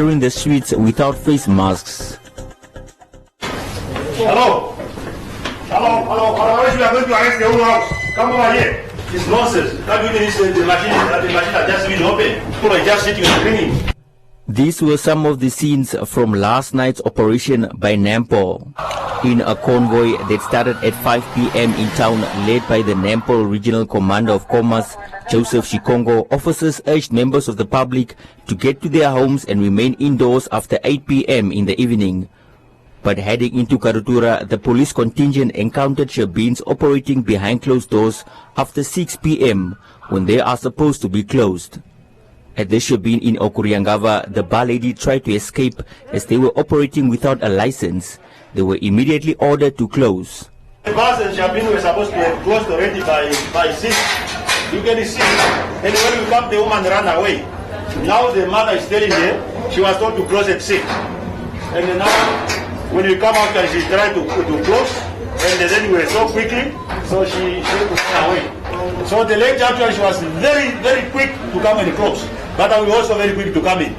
in the streets without face masks. Hello. Otherwise we are going to arrest the whole house. Come over here. It's nonsense. That means the machine are just being open. People are just sitting and cleaning. These were some of the scenes from last night's operation by Nampo. In a convoy that started at 5 p.m. in town, led by the Nampo Regional Commander of Commerce, Joseph Shikongo, officers urged members of the public to get to their homes and remain indoors after 8 p.m. in the evening. But heading into Karutura, the police contingent encountered shebeens operating behind closed doors after 6 p.m. when they are supposed to be closed. At the shebeen in Okuriangava, the bar lady tried to escape as they were operating without a license. They were immediately ordered to close. The bars and shebeen were supposed to have closed already by 6. You can see, and when we come, the woman ran away. Now the mother is telling her she was told to close at 6. And now, when we come out, she tried to close, and then we were so quickly, so she ran away. So the lady actually, she was very, very quick to come and close, but I was also very quick to come in.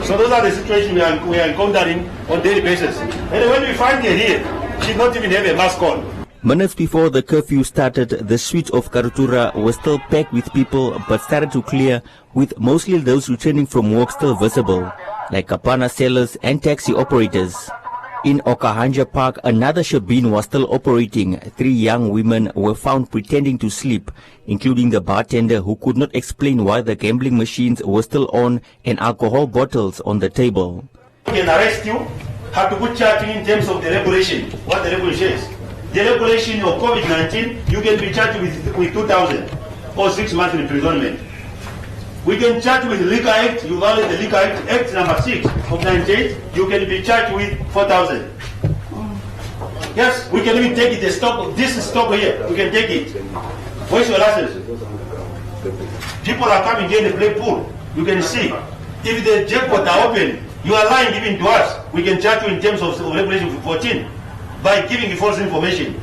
So those are the situations we are encountering on daily basis. And when we find her here, she not even have a mask on. Minutes before the curfew started, the streets of Karutura were still packed with people, but started to clear, with mostly those returning from work still visible, like kapana sellers and taxi operators. In Okahanja Park, another shebeen was still operating. 3 young women were found pretending to sleep, including the bartender who could not explain why the gambling machines were still on and alcohol bottles on the table. We can arrest you, have to put charge in terms of the regulation, what the regulation is. The regulation of COVID-19, you can be charged with 2,000 or 6 months imprisonment. We can charge with Liquor Act, you violate the Liquor Act number 6 of 98, you can be charged with 4,000. Yes, we can even take it, the stock, this stock here, we can take it. Where's your license? People are coming here and play pool, you can see. If the jackpot are open, you are lying even to us, we can charge you in terms of regulation 14 by giving you false information.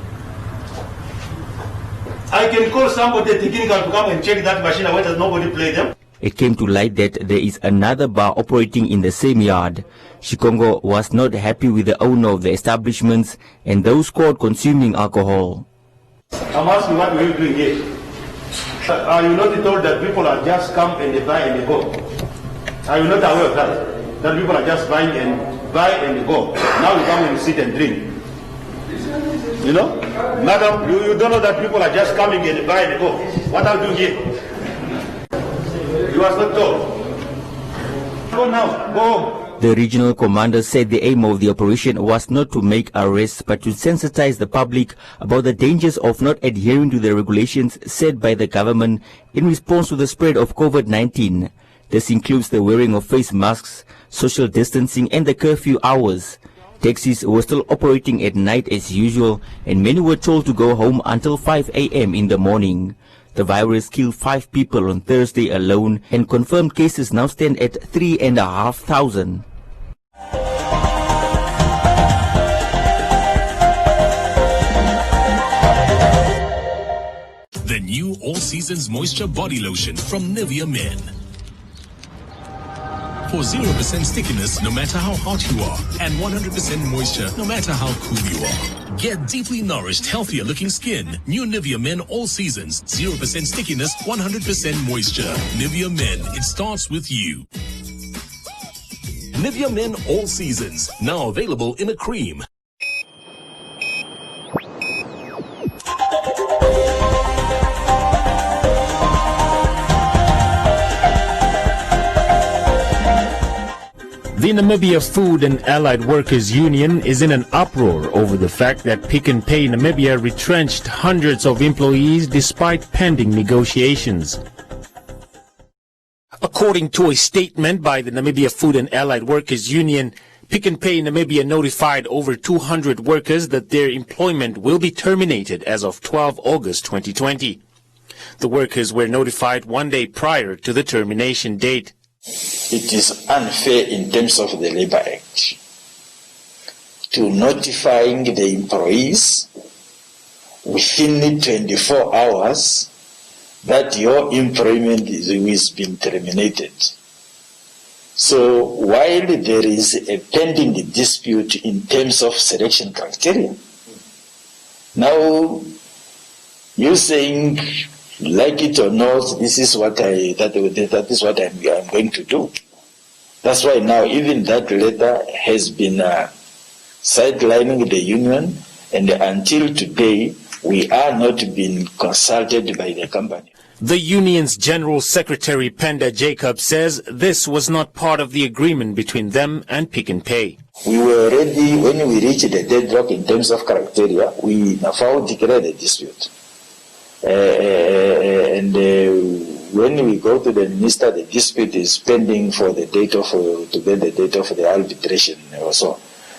I can call somebody technical to come and check that machine, why does nobody play them? It came to light that there is another bar operating in the same yard. Shikongo was not happy with the owner of the establishments and those caught consuming alcohol. I'm asking, what are you doing here? Are you not told that people are just come and they buy and they go? Are you not aware of that? That people are just buying and buy and they go. Now you come and sit and drink. You know? Madam, you don't know that people are just coming and buy and go. What are you doing here? You are not told. Go now, go home. The regional commander said the aim of the operation was not to make arrests but to sensitize the public about the dangers of not adhering to the regulations set by the government in response to the spread of COVID-19. This includes the wearing of face masks, social distancing and the curfew hours. Taxis were still operating at night as usual and many were told to go home until 5 a.m. in the morning. The virus killed 5 people on Thursday alone and confirmed cases now stand at 3,500. The new All Seasons Moisture Body Lotion from Nivea Men. For 0% stickiness no matter how hot you are, and 100% moisture no matter how cool you are. Get deeply nourished, healthier looking skin. New Nivea Men All Seasons. 0% stickiness, 100% moisture. Nivea Men, it starts with you. Nivea Men All Seasons. Now available in a cream. The Namibia Food and Allied Workers Union is in an uproar over the fact that Pick n Pay Namibia retrenched hundreds of employees despite pending negotiations. According to a statement by the Namibia Food and Allied Workers Union, Pick n Pay Namibia notified over 200 workers that their employment will be terminated as of 12 August 2020. The workers were notified 1 day prior to the termination date. It is unfair in terms of the Labour Act to notifying the employees within 24 hours that your employment is been terminated. So while there is a pending dispute in terms of selection criteria, now you saying, like it or not, this is what that is what I'm going to do. That's why now even that letter has been sidelining the union, and until today we are not being consulted by the company. The union's General Secretary Penda Jacob says this was not part of the agreement between them and Pick n Pay. We were ready when we reached the deadlock in terms of criteria. We now declared a dispute. When we go to the minister, the dispute is pending for the date of to get the date of the arbitration or so.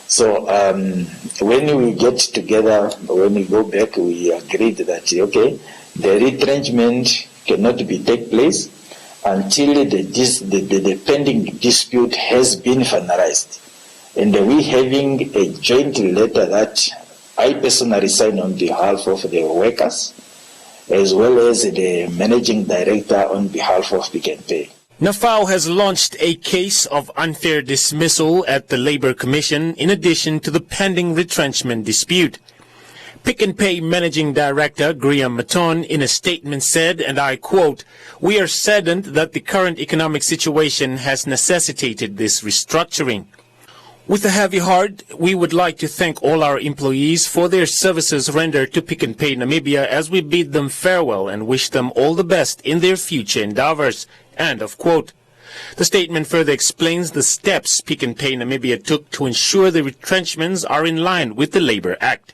So when we get together, when we go back, we agreed that okay, the retrenchment cannot take place until the pending dispute has been finalized. And we having a joint letter that I personally signed on behalf of the workers, as well as the managing director on behalf of Pick n Pay. NAFAO has launched a case of unfair dismissal at the Labour Commission in addition to the pending retrenchment dispute. Pick n Pay Managing Director Graham Maton in a statement said, and I quote, "We are saddened that the current economic situation has necessitated this restructuring. With a heavy heart, we would like to thank all our employees for their services rendered to Pick n Pay Namibia as we bid them farewell and wish them all the best in their future endeavors." End of quote. The statement further explains the steps Pick n Pay Namibia took to ensure the retrenchments are in line with the Labour Act.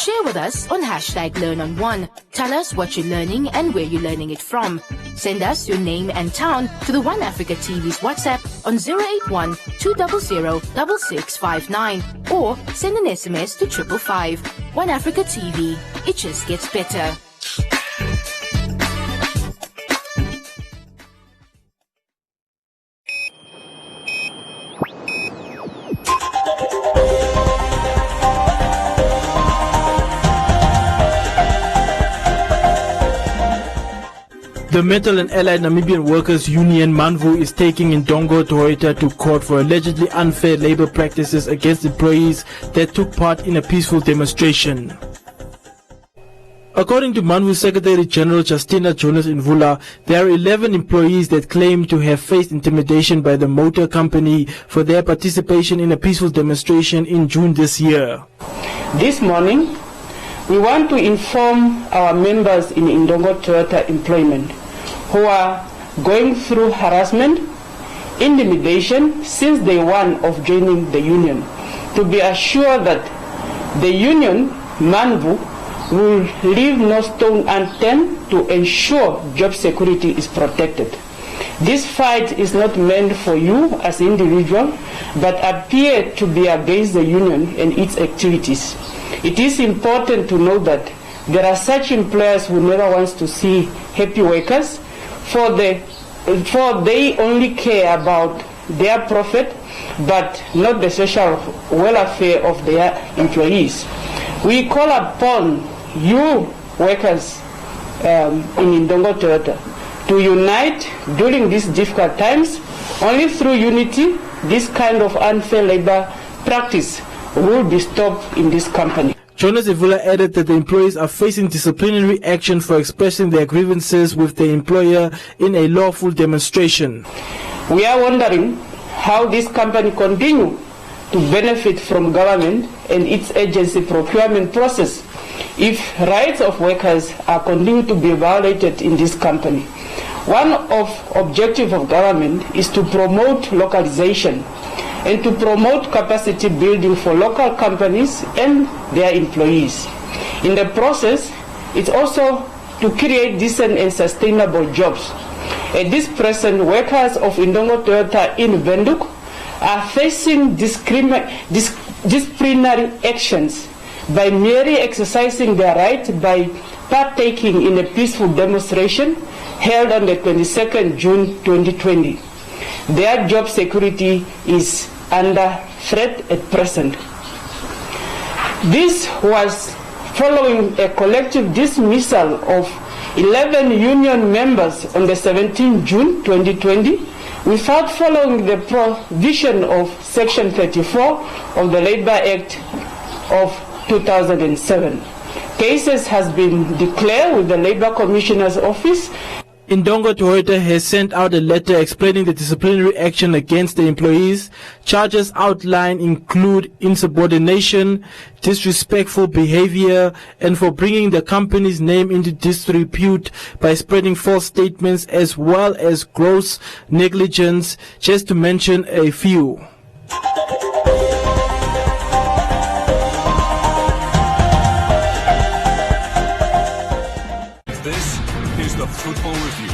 Share with us on #LearnOn1. Tell us what you're learning and where you're learning it from. Send us your name and town to the One Africa TV's WhatsApp on 081 200 6659 or send an SMS to 555. One Africa TV. It just gets better. The Metal and Allied Namibian Workers Union MANVU is taking Indongo Toyota to court for allegedly unfair labor practices against employees that took part in a peaceful demonstration. According to MANVU Secretary General Justina Jonas Invula, there are 11 employees that claim to have faced intimidation by the motor company for their participation in a peaceful demonstration in June this year. This morning, we want to inform our members in Indongo Toyota employment who are going through harassment, intimidation since day one of joining the union, to be assured that the union, MANVU, will leave no stone unturned to ensure job security is protected. This fight is not meant for you as an individual, but appear to be against the union and its activities. It is important to know that there are such employers who never want to see happy workers, for they only care about their profit, but not the social welfare of their employees. We call upon you workers in Indongo Toyota to unite during these difficult times. Only through unity, this kind of unfair labor practice will be stopped in this company. Jonas Evula added that the employees are facing disciplinary action for expressing their grievances with the employer in a lawful demonstration. We are wondering how this company continue to benefit from government and its agency procurement process if rights of workers are continued to be violated in this company. One of objectives of government is to promote localization and to promote capacity building for local companies and their employees. In the process, it's also to create decent and sustainable jobs. At this present, workers of Indongo Toyota in Windhoek are facing disciplinary actions by merely exercising their right by partaking in a peaceful demonstration held on the 22nd June 2020. Their job security is under threat at present. This was following a collective dismissal of 11 union members on the 17th June 2020 without following the provision of Section 34 of the Labour Act of 2007. Cases has been declared with the Labour Commissioner's Office. Indongo Toyota has sent out a letter explaining the disciplinary action against the employees. Charges outlined include insubordination, disrespectful behavior, and for bringing the company's name into disrepute by spreading false statements, as well as gross negligence, just to mention a few. This is the Football Review.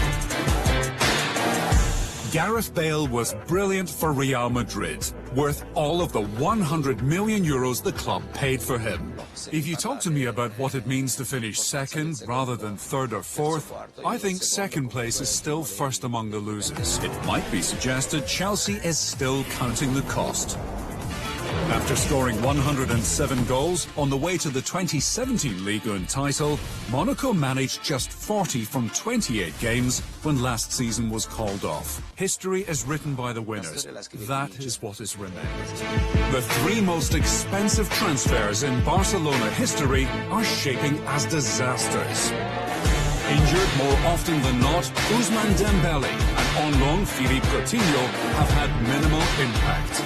Gareth Bale was brilliant for Real Madrid, worth all of the 100 million euros the club paid for him. If you talk to me about what it means to finish second rather than third or fourth, I think second place is still first among the losers. It might be suggested Chelsea is still counting the cost. After scoring 107 goals on the way to the 2017 Ligue 1 title, Monaco managed just 40 from 28 games when last season was called off. History is written by the winners. That is what is remembered. The three most expensive transfers in Barcelona history are shaping as disasters. Injured more often than not, Ousmane Dembele and on loan Philippe Coutinho have had minimal impact.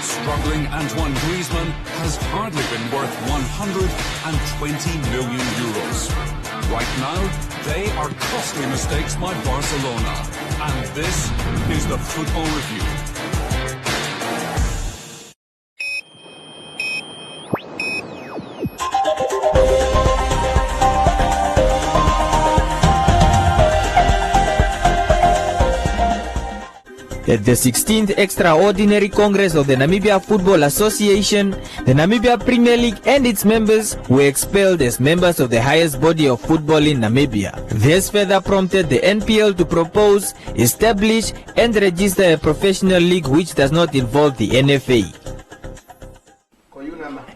Struggling Antoine Griezmann has hardly been worth 120 million euros. Right now, they are costly mistakes by Barcelona. And this is the Football Review. At the 16th Extraordinary Congress of the Namibia Football Association, the Namibia Premier League and its members were expelled as members of the highest body of football in Namibia. This further prompted the NPL to propose, establish and register a professional league which does not involve the NFA.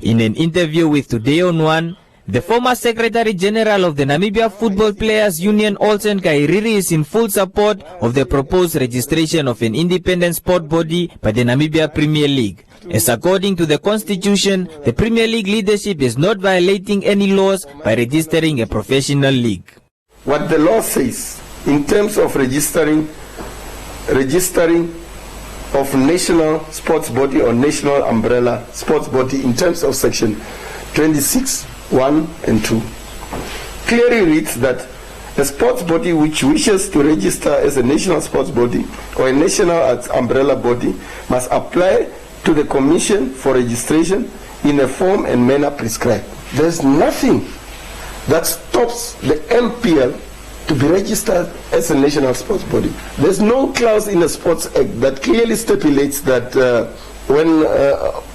In an interview with Today on One, the former Secretary General of the Namibia Football Players Union, Olsen Kairiri, is in full support of the proposed registration of an independent sport body by the Namibia Premier League. As according to the Constitution, the Premier League leadership is not violating any laws by registering a professional league. What the law says in terms of registering of national sports body or national umbrella sports body in terms of section 26 1 and 2 clearly reads that a sports body which wishes to register as a national sports body or a national umbrella body must apply to the Commission for registration in a form and manner prescribed. There's nothing that stops the MPL to be registered as a national sports body. There's no clause in the Sports Act that clearly stipulates that when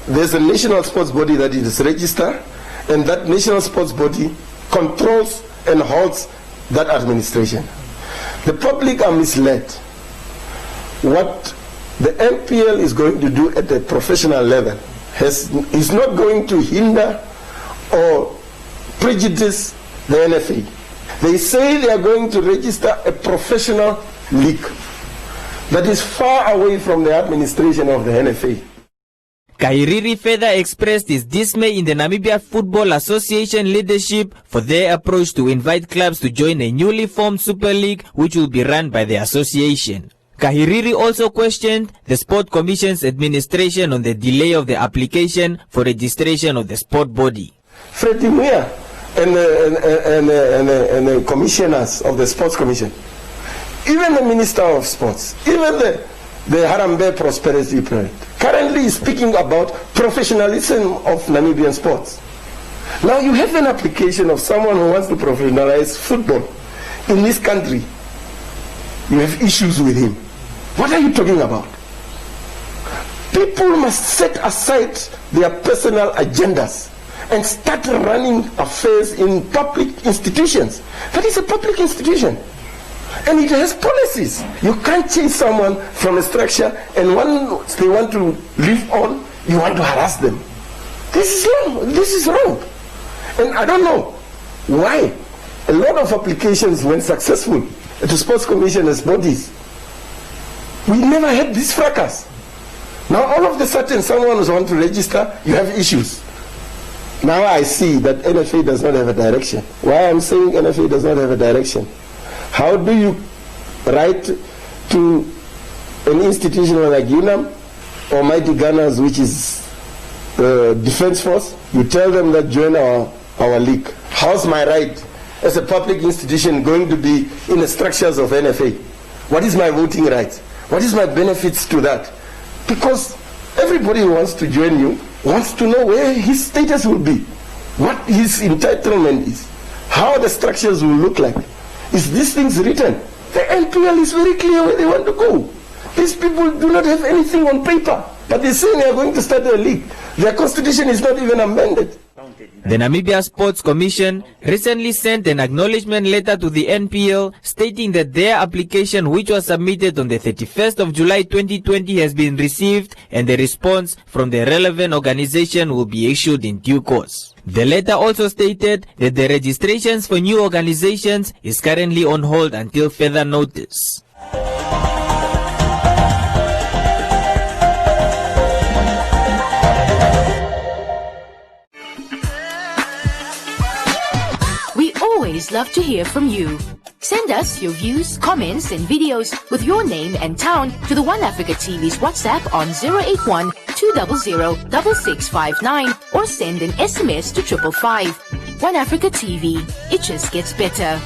there's a national sports body that is registered, and that national sports body controls and holds that administration. The public are misled. What the MPL is going to do at the professional level is not going to hinder or prejudice the NFA. They say they are going to register a professional league that is far away from the administration of the NFA. Kairiri further expressed his dismay in the Namibia Football Association leadership for their approach to invite clubs to join a newly formed Super League which will be run by the association. Kairiri also questioned the Sport Commission's administration on the delay of the application for registration of the sport body. Freddie Muya and the commissioners of the Sports Commission, even the Minister of Sports, even the Harambee Prosperity Project, currently is speaking about professionalism of Namibian sports. Now you have an application of someone who wants to professionalize football in this country. You have issues with him. What are you talking about? People must set aside their personal agendas and start running affairs in public institutions. That is a public institution. And it has policies. You can't change someone from a structure, and once they want to live on, you want to harass them. This is wrong. This is wrong. And I don't know why a lot of applications went successful to sports commissioners' bodies. We never had this fracas. Now all of a sudden someone wants to register, you have issues. Now I see that NFA does not have a direction. Why I'm saying NFA does not have a direction? How do you write to an institution like UNAM or Mighty Gunners, which is Defense Force? You tell them that join our league. How's my right as a public institution going to be in the structures of NFA? What is my voting right? What is my benefits to that? Because everybody who wants to join you wants to know where his status will be, what his entitlement is, how the structures will look like. Is these things written? The NPL is very clear where they want to go. These people do not have anything on paper, but they say they are going to start a league. Their constitution is not even amended. The Namibia Sports Commission recently sent an acknowledgement letter to the NPL stating that their application, which was submitted on the 31st of July 2020, has been received and the response from the relevant organization will be issued in due course. The letter also stated that the registrations for new organizations is currently on hold until further notice. Always love to hear from you. Send us your views, comments, and videos with your name and town to the One Africa TV's WhatsApp on 081 200 6659 or send an SMS to 555. One Africa TV. It just gets better.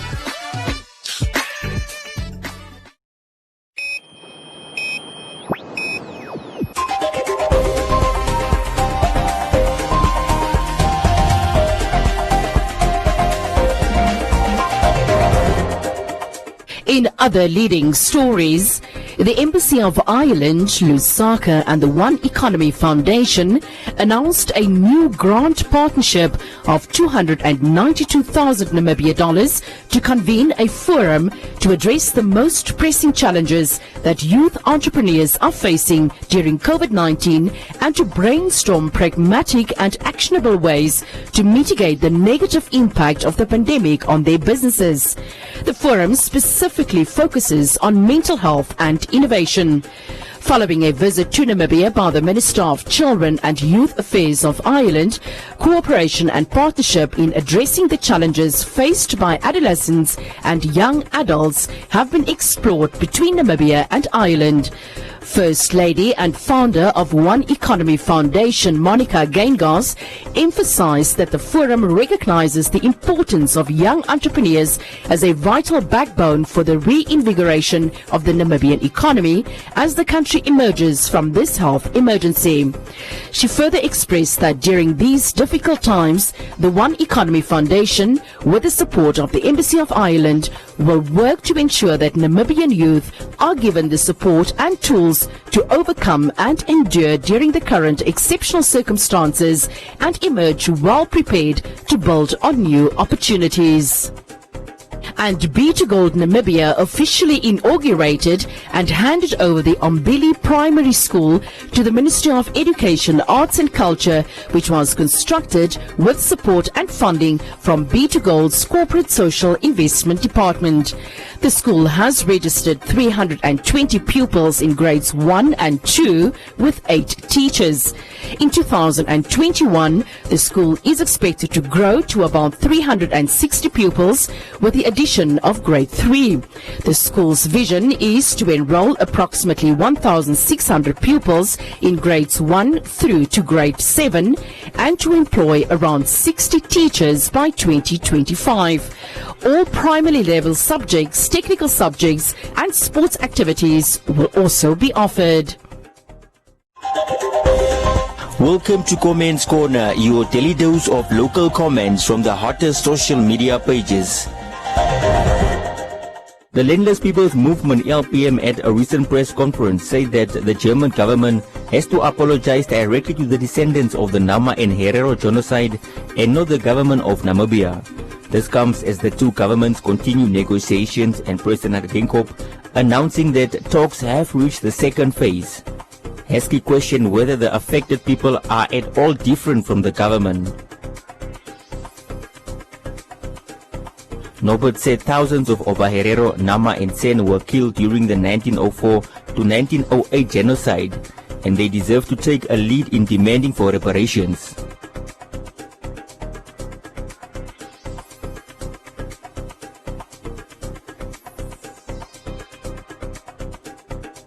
In other leading stories, the Embassy of Ireland, Lusaka, and the One Economy Foundation announced a new grant partnership of 292,000 Namibia dollars to convene a forum to address the most pressing challenges that youth entrepreneurs are facing during COVID-19 and to brainstorm pragmatic and actionable ways to mitigate the negative impact of the pandemic on their businesses. The forum specifically focuses on mental health and innovation. Following a visit to Namibia by the Minister of Children and Youth Affairs of Ireland, cooperation and partnership in addressing the challenges faced by adolescents and young adults have been explored between Namibia and Ireland. First Lady and founder of One Economy Foundation, Monica Gaingas, emphasized that the forum recognizes the importance of young entrepreneurs as a vital backbone for the reinvigoration of the Namibian economy as the country emerges from this health emergency. She further expressed that during these difficult times, the One Economy Foundation, with the support of the Embassy of Ireland, will work to ensure that Namibian youth are given the support and tools to overcome and endure during the current exceptional circumstances and emerge well prepared to build on new opportunities. And B2Gold Namibia officially inaugurated and handed over the Umbili Primary School to the Ministry of Education, Arts and Culture, which was constructed with support and funding from B2Gold's Corporate Social Investment Department. The school has registered 320 pupils in grades 1 and 2 with 8 teachers. In 2021, the school is expected to grow to about 360 pupils with the addition of grade 3. The school's vision is to enroll approximately 1,600 pupils in grades 1 through to grade 7 and to employ around 60 teachers by 2025. All primary level subjects, technical subjects and sports activities will also be offered. Welcome to Comments Corner, your daily dose of local comments from the hottest social media pages. The Landless People's Movement LPM at a recent press conference said that the German government has to apologize directly to the descendants of the Nama and Herero genocide and not the government of Namibia. This comes as the two governments continue negotiations and President Ginkop announcing that talks have reached the second phase. Heskey questioned whether the affected people are at all different from the government. Norbert said thousands of Obaherero, Nama and Sen were killed during the 1904 to 1908 genocide, and they deserve to take a lead in demanding for reparations.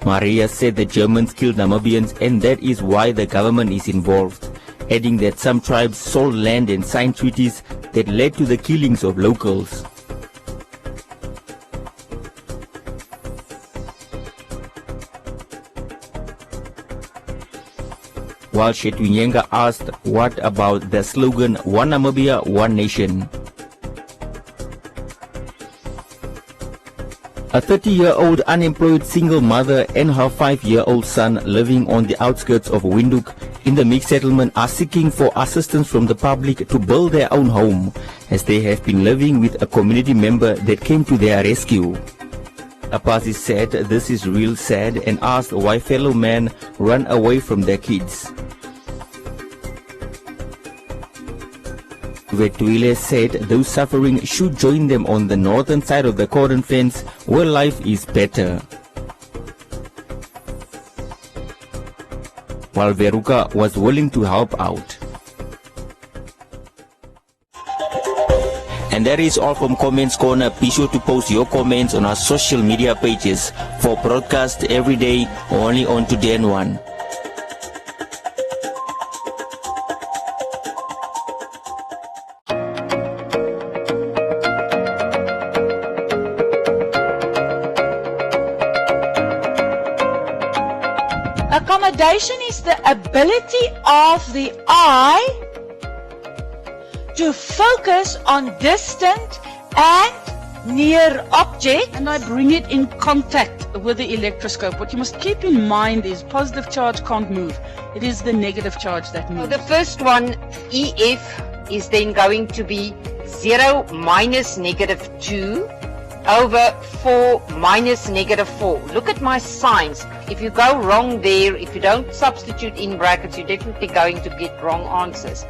Maria said the Germans killed Namibians and that is why the government is involved, adding that some tribes sold land and signed treaties that led to the killings of locals. While Shetwenyenga asked what about the slogan One Namibia, One Nation. A 30-year-old unemployed single mother and her 5-year-old son living on the outskirts of Windhoek in the mixed settlement are seeking for assistance from the public to build their own home, as they have been living with a community member that came to their rescue. Apasi said this is real sad and asked why fellow men run away from their kids. Vetwile said those suffering should join them on the northern side of the cordon fence where life is better. While Veruca was willing to help out. And that is all from Comments Corner. Be sure to post your comments on our social media pages for broadcast every day only on Today and One. Accommodation is the ability of the eye to focus on distant and near objects. And I bring it in contact with the electroscope. What you must keep in mind is positive charge can't move. It is the negative charge that moves. So the first one, EF, is then going to be 0 minus negative 2 over 4 minus negative 4. Look at my signs. If you go wrong there, if you don't substitute in brackets, you're definitely going to get wrong answers.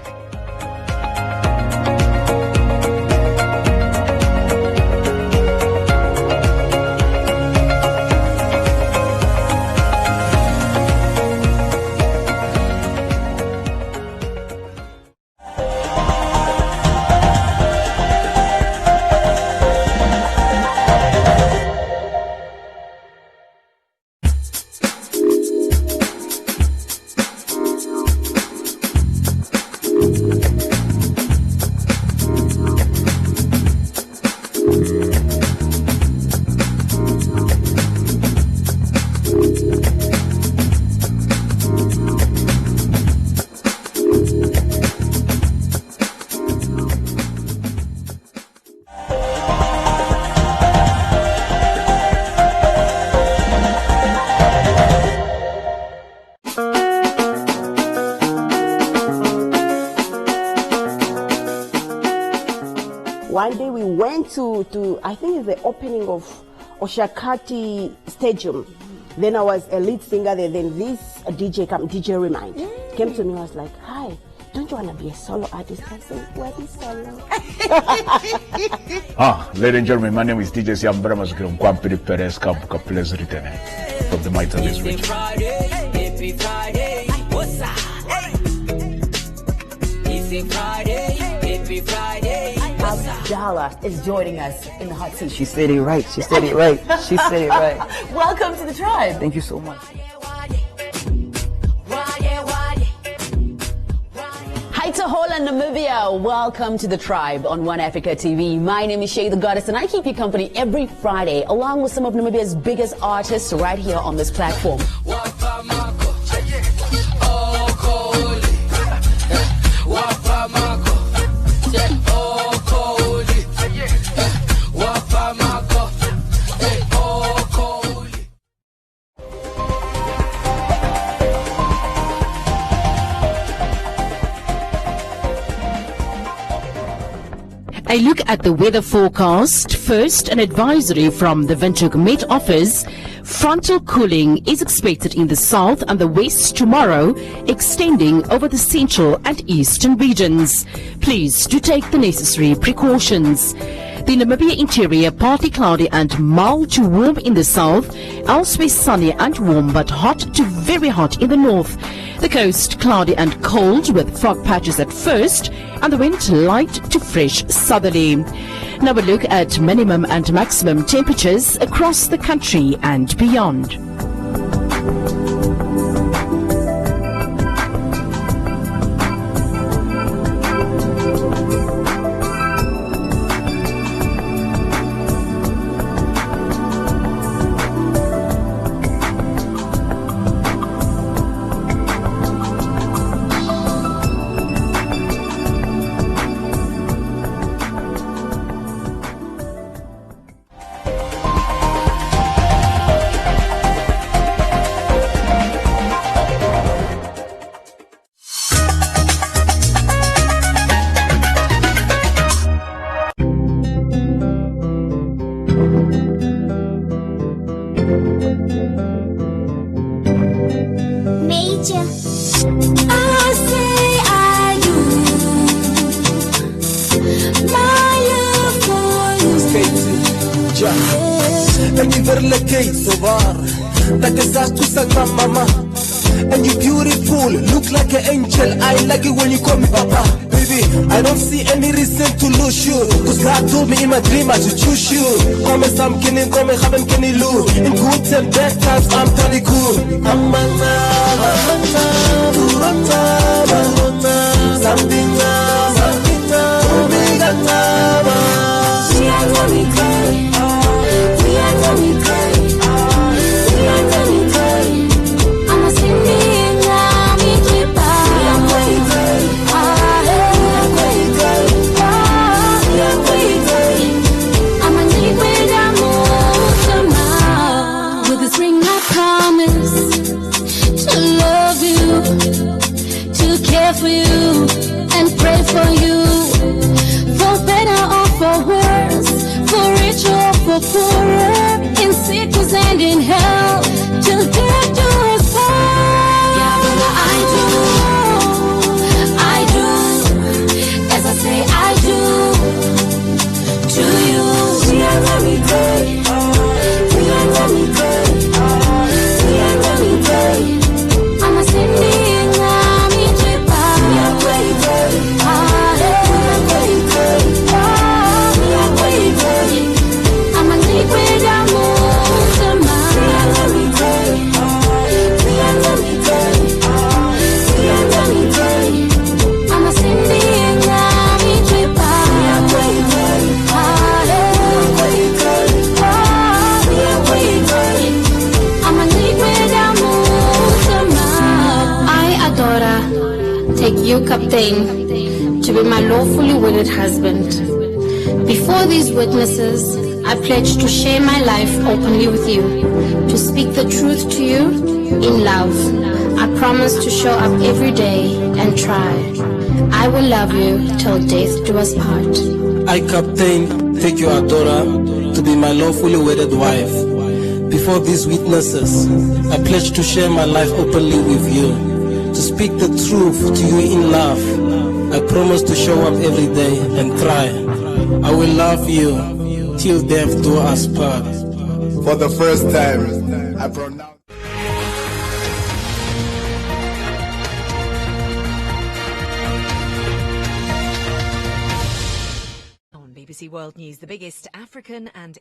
One day we went to I think it's the opening of Oshakati Stadium. Then I was a lead singer there. Then this DJ Remind came to me. I was like, "Hi, don't you want to be a solo artist?" I said, "What is solo?" Ladies and gentlemen, my name is DJ Siambramas Kwampiri Perez Kapuka. Pleasure return from the might of this region. Happy Friday, what's up? It's Friday, happy Friday. Abdallah is joining us in the hot seat. She said it right. She said it right. She said it right. Welcome to the tribe. Thank you so much. Hi to Holland, Namibia. Welcome to the tribe on One Africa TV. My name is Shay the Goddess, and I keep you company every Friday, along with some of Namibia's biggest artists right here on this platform. A look at the weather forecast. First, an advisory from the Windhoek Met Office. Frontal cooling is expected in the south and the west tomorrow, extending over the central and eastern regions. Please do take the necessary precautions. The Namibia interior partly cloudy and mild to warm in the south, elsewhere sunny and warm but hot to very hot in the north. The coast cloudy and cold with fog patches at first, and the wind light to fresh southerly. Now a look at minimum and maximum temperatures across the country and beyond. And you beautiful, look like an angel. I like it when you call me Papa. Baby, I don't see any reason to lose you, cause God told me in my dream I should choose you. Come and some killing, come and have him kenny loo. In good and bad times, I'm totally cool. for you and pray for you, for better or for worse, for richer or for poorer, in sickness and in health, till death do us part. Yeah, but I do, as I say I do, to you. We are very good, we are very good, we are very good. I'm a singing. Take you, Captain, to be my lawfully wedded husband. Before these witnesses, I pledge to share my life openly with you, to speak the truth to you in love. I promise to show up every day and try. I will love you till death do us part. I, Captain, take you, Adora, to be my lawfully wedded wife. Before these witnesses, I pledge to share my life openly with you, to speak the truth to you in love. I promise to show up every day and try. I will love you till death do us part. For the first time, I pronounce. On BBC World News, the biggest African and